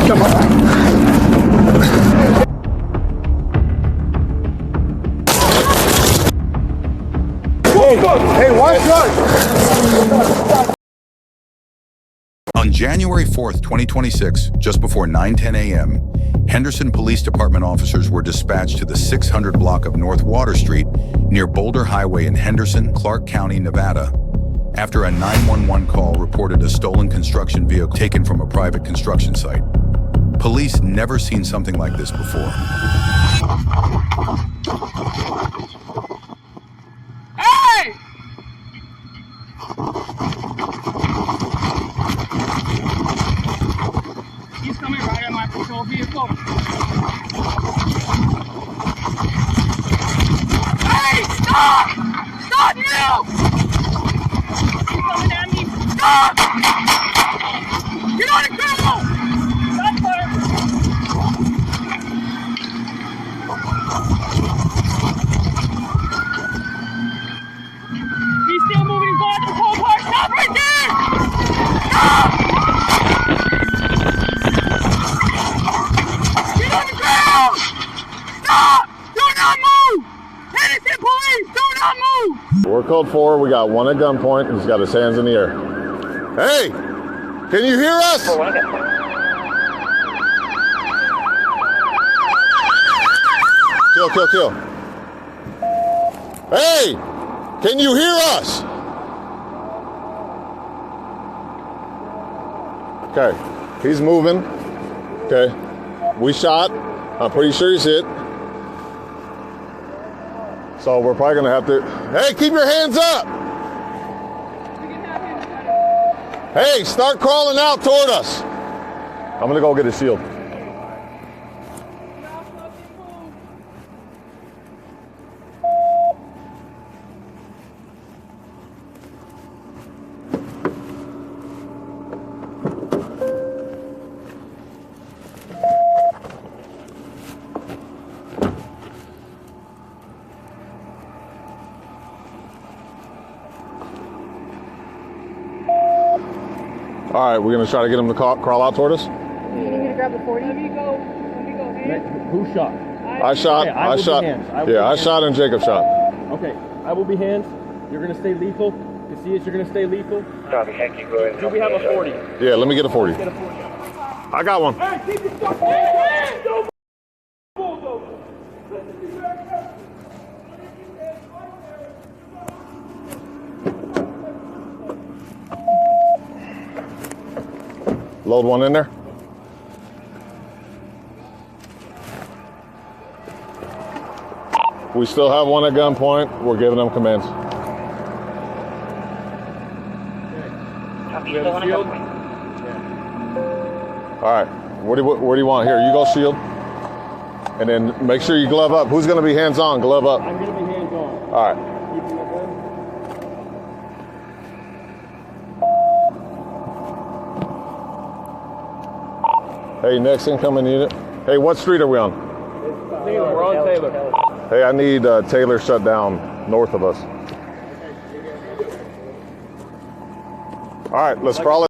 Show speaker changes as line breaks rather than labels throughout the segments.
Come on. Hey, watch out!
On January 4th, 2026, just before 9:10 a.m., Henderson Police Department officers were dispatched to the 600 block of North Water Street near Boulder Highway in Henderson, Clark County, Nevada, after a 911 call reported a stolen construction vehicle taken from a private construction site. Police never seen something like this before.
Hey! He's coming right at my patrol vehicle. Hey, stop! Stop now! He's coming at me. Stop! Get on the ground! Stop fire! He's still moving and going to the pole car. Stop right there! Stop! Get on the ground! Stop! Do not move! Henderson Police, do not move!
We're code 4. We got one at gunpoint. He's got his hands in the air. Hey! Can you hear us? Kill. Hey! Can you hear us? Okay. He's moving. Okay. We shot. I'm pretty sure he's hit. So we're probably gonna have to. Hey, keep your hands up! Hey, start crawling out toward us. I'm gonna go get a shield. All right, we're gonna try to get him to crawl out toward us.
You need me to grab the 40?
Let me go.
Who shot?
I shot.
Okay,
I shot.
I
shot and Jacob shot.
Okay, I will be hands. You're gonna stay lethal. You see us, you're gonna stay lethal.
Copy, thank you. Go ahead.
Do we have a 40?
Yeah, let me get a 40.
Get a 40.
I got one.
Hey, keep your fucking hands! Don't bulldozer!
Load one in there. We still have one at gunpoint. We're giving them commands.
Copy, still on a gunpoint.
All right. What do you want here? You go shield. And then make sure you glove up. Who's going to be hands on? Glove up.
I'm gonna be hands on.
All right.
Keeping my gun.
Hey, next incoming unit. Hey, what street are we on?
Taylor, we're on Taylor.
Hey, I need Taylor shut down north of us. All right, let's crawl it.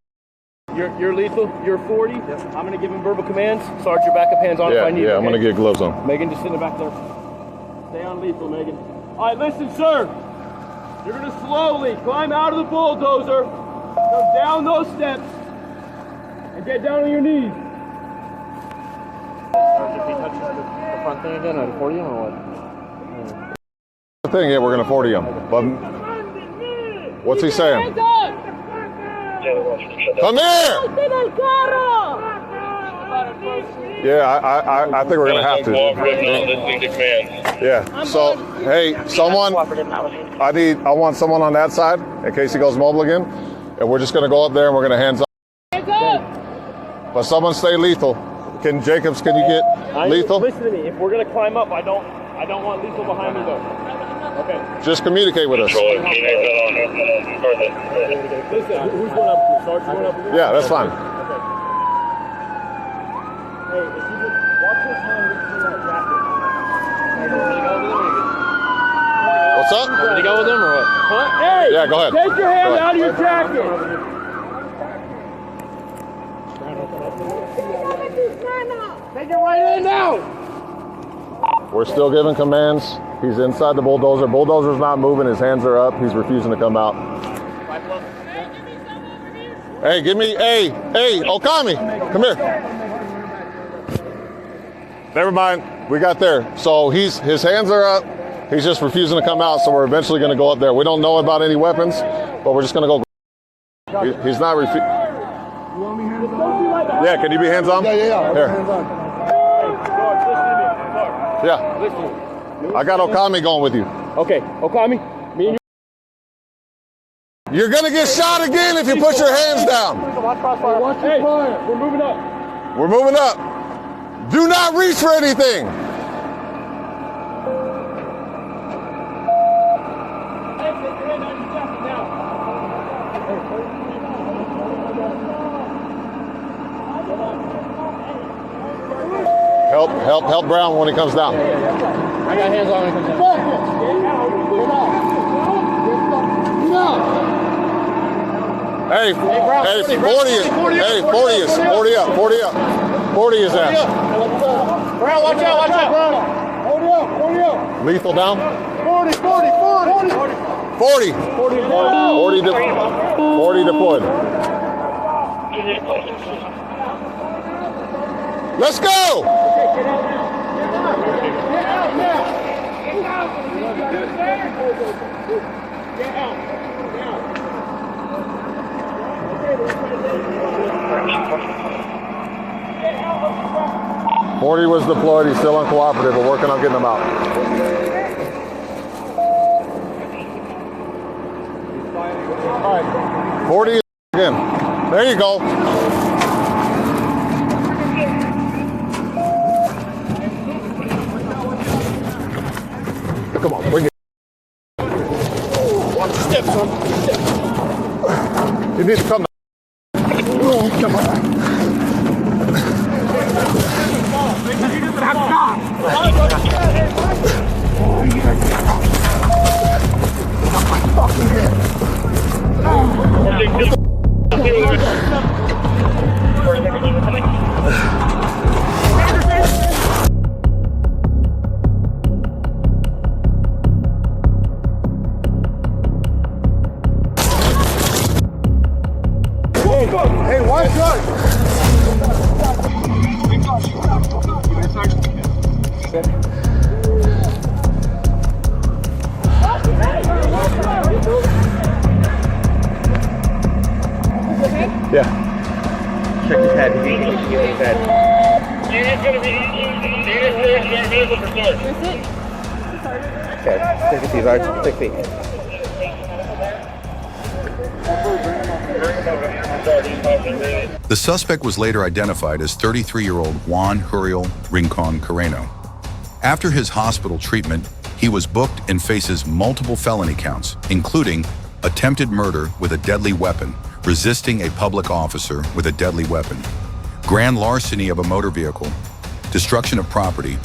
You're lethal. You're 40. Yes. I'm gonna give him verbal commands. Sergeant, your backup hands on if I need.
Yeah,
okay?
I'm gonna get gloves on.
Megan, just sit in the back there. Stay on lethal, Megan. All right, listen, sir. You're gonna slowly climb out of the bulldozer, go down those steps, and get down on your knees. If he touches the front thing again, I'd 40 him or what?
Thing, yeah, we're gonna 40 him. But what's he saying? Come here! Yeah, I think we're gonna have to. Yeah. So, hey, someone, I want someone on that side in case he goes mobile again, and we're just gonna go up there and we're gonna hands on. But someone stay lethal. Can you get lethal?
Listen to me. If we're gonna climb up, I don't want lethal behind me though. Okay.
Just communicate with us.
Listen, who's going up? Sergeant going up?
Yeah, that's fine.
Okay. Hey, if you just watch his hand reach through that jacket.
What's up?
Did he go with him or what? Huh? Hey!
Yeah, go ahead.
Take your hand out of your jacket! Take it right in now!
We're still giving commands. He's inside the bulldozer. Bulldozer's not moving. His hands are up. He's refusing to come out. Hey, hey, Okami, come here. Never mind, we got there. So his hands are up. He's just refusing to come out, so we're eventually gonna go up there. We don't know about any weapons, but we're just gonna go. He's not refusing. Yeah, can you be hands on? Yeah. Here. Yeah. I got Okami going with you.
Okay, Okami, me and you.
You're gonna get shot again if you put your hands down.
Hey, we're moving up.
We're moving up. Do not reach for anything. Help Brown when he comes down.
I got hands on when he comes down.
Hey, 40 up. 40 is that.
Brown, watch out.
Hold up.
Lethal down.
40.
40 deployed. Let's go!
Get out.
40 was deployed. He's still uncooperative. We're working on getting him out. All right. 40 again. There you go. Come on, bring it.
Watch the steps, son.
You need to come. Come on.
Hey, watch out!
Yeah.
Check his head. His head. Okay, 6 feet, right? 6 feet.
The suspect was later identified as 33-year-old Juan Huriel Rincon Carreno. After his hospital treatment, he was booked and faces multiple felony counts, including attempted murder with a deadly weapon, resisting a public officer with a deadly weapon, grand larceny of a motor vehicle, destruction of property,